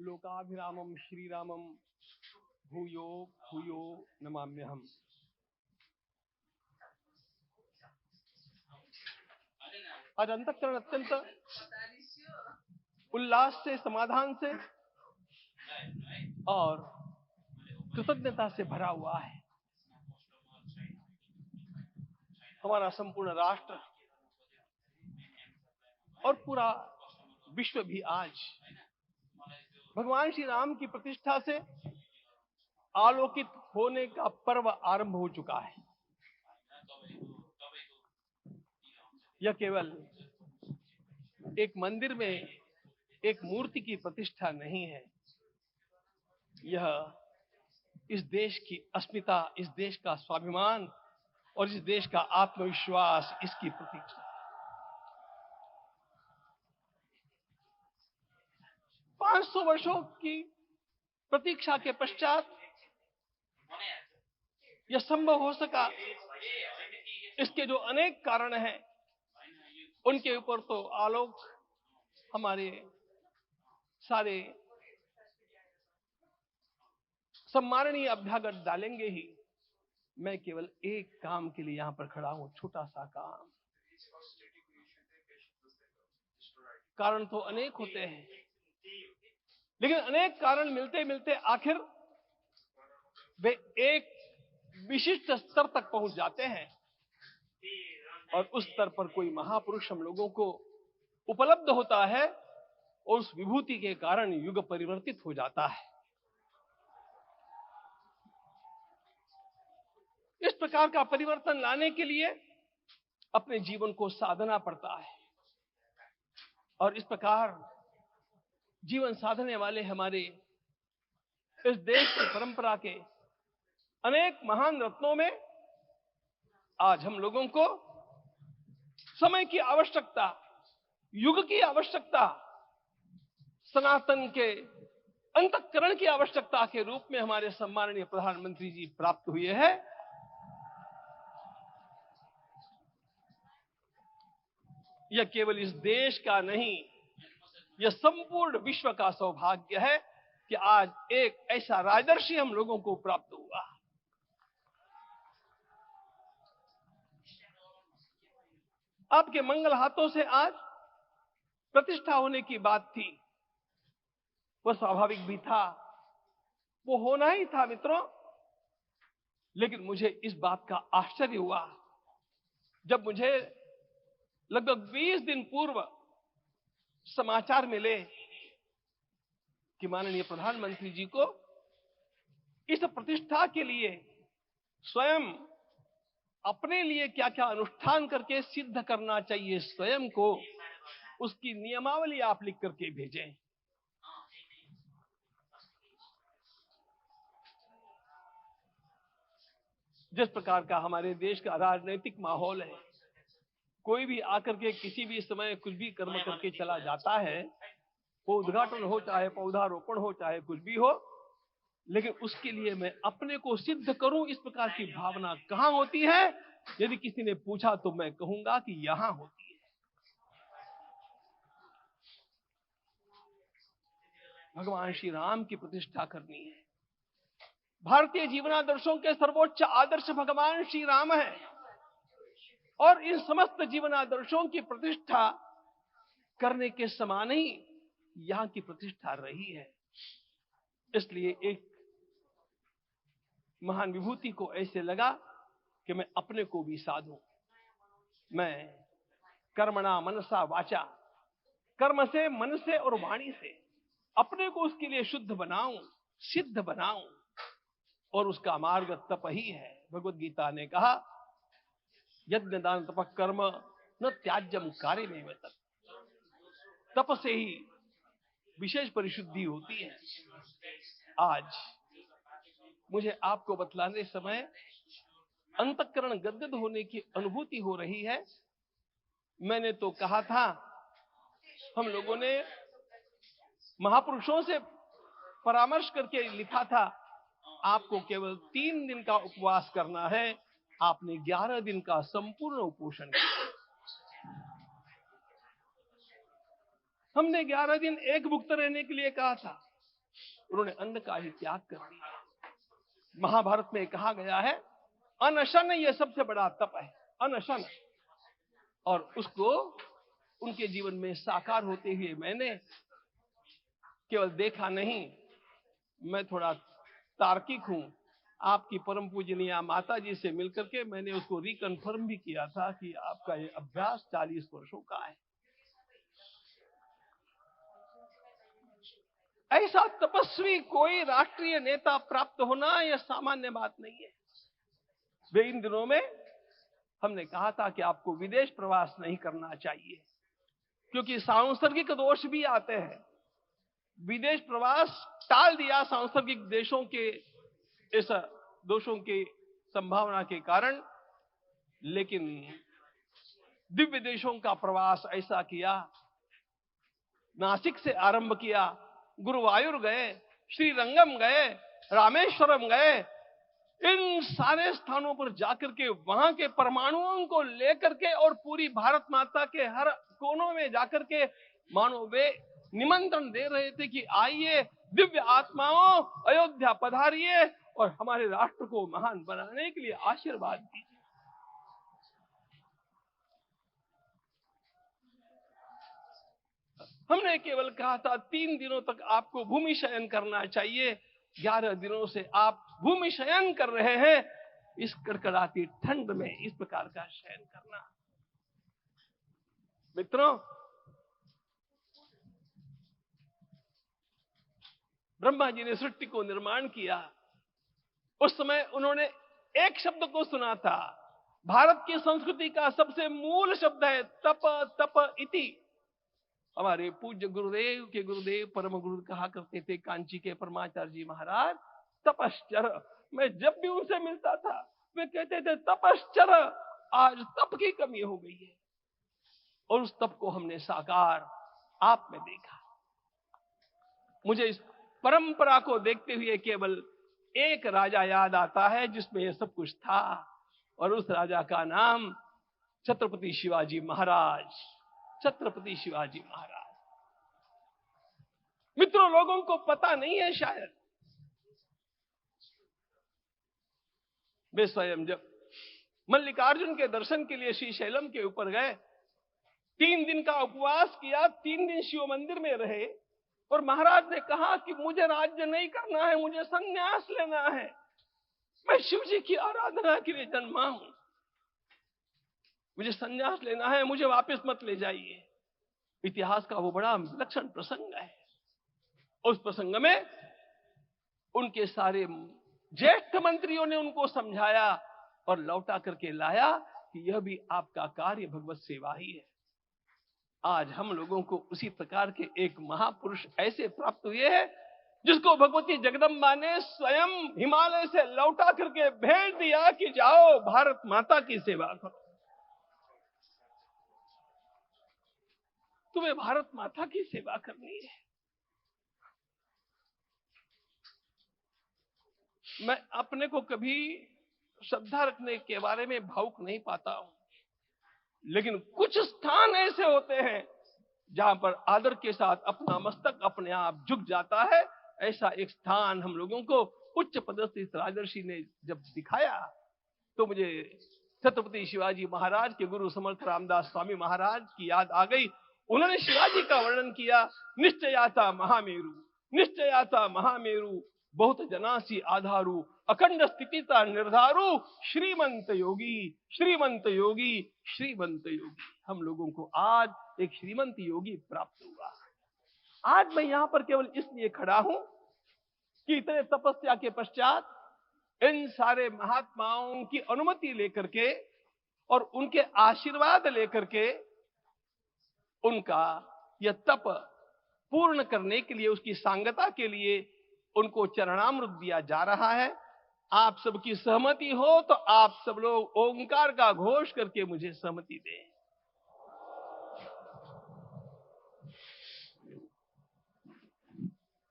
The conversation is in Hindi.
लोकाभिरामं श्रीरामं भूयो भूयो नमाम्यहम्। आज अंतःकरण अत्यंत उल्लास से, समाधान से और कृतज्ञता से भरा हुआ है। हमारा संपूर्ण राष्ट्र और पूरा विश्व भी आज भगवान श्री राम की प्रतिष्ठा से आलोकित होने का पर्व आरंभ हो चुका है। यह केवल एक मंदिर में एक मूर्ति की प्रतिष्ठा नहीं है, यह इस देश की अस्मिता, इस देश का स्वाभिमान और इस देश का आत्मविश्वास, इसकी प्रतीक्षा। 500 वर्षों की प्रतीक्षा के पश्चात यह संभव हो सका। इसके जो अनेक कारण हैं, उनके ऊपर तो आलोक हमारे सारे सम्माननीय अभ्यागत डालेंगे ही। मैं केवल एक काम के लिए यहां पर खड़ा हूं, छोटा सा काम। कारण तो अनेक होते हैं, लेकिन अनेक कारण मिलते मिलते आखिर वे एक विशिष्ट स्तर तक पहुंच जाते हैं और उस स्तर पर कोई महापुरुष हम लोगों को उपलब्ध होता है और उस विभूति के कारण युग परिवर्तित हो जाता है। इस प्रकार का परिवर्तन लाने के लिए अपने जीवन को साधना पड़ता है और इस प्रकार जीवन साधने वाले हमारे इस देश की परंपरा के अनेक महान रत्नों में आज हम लोगों को समय की आवश्यकता, युग की आवश्यकता, सनातन के अंतःकरण की आवश्यकता के रूप में हमारे सम्माननीय प्रधानमंत्री जी प्राप्त हुए हैं। यह केवल इस देश का नहीं, यह संपूर्ण विश्व का सौभाग्य है कि आज एक ऐसा राजर्षि हम लोगों को प्राप्त हुआ। आपके मंगल हाथों से आज प्रतिष्ठा होने की बात थी, वह स्वाभाविक भी था, वो होना ही था मित्रों। लेकिन मुझे इस बात का आश्चर्य हुआ जब मुझे लगभग 20 दिन पूर्व समाचार मिले कि माननीय प्रधानमंत्री जी को इस प्रतिष्ठा के लिए स्वयं अपने लिए क्या क्या अनुष्ठान करके सिद्ध करना चाहिए, स्वयं को उसकी नियमावली आप लिख करके भेजें। जिस प्रकार का हमारे देश का राजनीतिक माहौल है, कोई भी आकर के किसी भी समय कुछ भी कर्म करके चला जाता है, वो उद्घाटन हो, चाहे पौधारोपण हो, चाहे कुछ भी हो, लेकिन उसके लिए मैं अपने को सिद्ध करूं, इस प्रकार की भावना कहां होती है? यदि किसी ने पूछा तो मैं कहूंगा कि यहां होती है। भगवान श्री राम की प्रतिष्ठा करनी है। भारतीय जीवनादर्शों के सर्वोच्च आदर्श भगवान श्री राम है और इन समस्त जीवनादर्शों की प्रतिष्ठा करने के समान ही यहां की प्रतिष्ठा रही है। इसलिए एक महान विभूति को ऐसे लगा कि मैं अपने को भी साधूं। मैं कर्मणा मनसा वाचा, कर्म से, मन से और वाणी से अपने को उसके लिए शुद्ध बनाऊं, सिद्ध बनाऊं, और उसका मार्ग तप ही है। भगवद गीता ने कहा, यज्ञ दान तप कर्म न त्याज्यम कार्यमेव तत्। तप से ही विशेष परिशुद्धि होती है। आज मुझे आपको बतलाने समय अंतःकरण गदगद होने की अनुभूति हो रही है। मैंने तो कहा था, हम लोगों ने महापुरुषों से परामर्श करके लिखा था, आपको केवल 3 दिन का उपवास करना है। आपने 11 दिन का संपूर्ण उपोषण किया। हमने 11 दिन एक भुक्त रहने के लिए कहा था, उन्होंने अन्न का ही त्याग कर दिया। महाभारत में कहा गया है अनशन ये सबसे बड़ा तप है, अनशन। और उसको उनके जीवन में साकार होते हुए मैंने केवल देखा नहीं, मैं थोड़ा तार्किक हूं। आपकी परम पूजनीय माता जी से मिलकर के मैंने उसको रिकन्फर्म भी किया था कि आपका ये अभ्यास 40 वर्षों का है। ऐसा तपस्वी कोई राष्ट्रीय नेता प्राप्त होना यह सामान्य बात नहीं है। वे इन दिनों में हमने कहा था कि आपको विदेश प्रवास नहीं करना चाहिए, क्योंकि सांसर्गिक दोष भी आते हैं। विदेश प्रवास टाल दिया सांसर्गिक देशों के इस दोषों की संभावना के कारण, लेकिन दिव्य देशों का प्रवास ऐसा किया। नासिक से आरंभ किया, गुरुवायूर गए, श्रीरंगम गए, रामेश्वरम गए। इन सारे स्थानों पर जाकर के वहां के परमाणुओं को लेकर के और पूरी भारत माता के हर कोनों में जाकर के मानो वे निमंत्रण दे रहे थे कि आइए दिव्य आत्माओं, अयोध्या पधारिए और हमारे राष्ट्र को महान बनाने के लिए आशीर्वाद दीजिए। हमने केवल कहा था 3 दिनों तक आपको भूमि शयन करना चाहिए। 11 दिनों से आप भूमि शयन कर रहे हैं। इस कड़कड़ाती ठंड में इस प्रकार का शयन करना, मित्रों, ब्रह्मा जी ने सृष्टि को निर्माण किया। उस समय उन्होंने एक शब्द को सुना था। भारत की संस्कृति का सबसे मूल शब्द है तप तप इति। हमारे पूज्य गुरुदेव के गुरुदेव परम गुरु कहा करते थे, कांची के परमाचार्य जी महाराज, तपश्चर। मैं जब भी उनसे मिलता था वे कहते थे तपश्चर। आज तप की कमी हो गई है और उस तप को हमने साकार आप में देखा। मुझे इस परंपरा को देखते हुए केवल एक राजा याद आता है जिसमें यह सब कुछ था, और उस राजा का नाम छत्रपति शिवाजी महाराज। छत्रपति शिवाजी महाराज। मित्रों, लोगों को पता नहीं है शायद, वे स्वयं जब मल्लिकार्जुन के दर्शन के लिए श्रीशैलम के ऊपर गए, 3 दिन का उपवास किया, 3 दिन शिव मंदिर में रहे, और महाराज ने कहा कि मुझे राज्य नहीं करना है, मुझे संन्यास लेना है, मैं शिव जी की आराधना के लिए जन्मा हूं, मुझे संन्यास लेना है, मुझे वापस मत ले जाइए। इतिहास का वो बड़ा विलक्षण प्रसंग है। उस प्रसंग में उनके सारे ज्येष्ठ मंत्रियों ने उनको समझाया और लौटा करके लाया कि यह भी आपका कार्य भगवत सेवा ही है। आज हम लोगों को उसी प्रकार के एक महापुरुष ऐसे प्राप्त हुए हैं जिसको भगवती जगदम्बा ने स्वयं हिमालय से लौटा करके भेज दिया कि जाओ भारत माता की सेवा करो। तुम्हें भारत माता की सेवा करनी है। मैं अपने को कभी श्रद्धा रखने के बारे में भावुक नहीं पाता हूं, लेकिन कुछ स्थान ऐसे होते हैं जहां पर आदर के साथ अपना मस्तक अपने आप झुक जाता है। ऐसा एक स्थान हम लोगों को उच्च पदस्थ राजर्षि ने जब दिखाया तो मुझे छत्रपति शिवाजी महाराज के गुरु समर्थ रामदास स्वामी महाराज की याद आ गई। उन्होंने शिवाजी का वर्णन किया, निश्चयाता महामेरु, निश्चयाता महामेरु, बहुत जनासी आधारू, अखंड स्थितिता निर्धारू, श्रीमंत योगी, श्रीमंत योगी, श्रीमंत योगी। हम लोगों को आज एक श्रीमंत योगी प्राप्त हुआ। आज मैं यहां पर केवल इसलिए खड़ा हूं कि इतने तपस्या के पश्चात इन सारे महात्माओं की अनुमति लेकर के और उनके आशीर्वाद लेकर के उनका यह तप पूर्ण करने के लिए, उसकी सांगता के लिए उनको चरणामृत दिया जा रहा है। आप सबकी सहमति हो तो आप सब लोग ओंकार का घोष करके मुझे सहमति दें।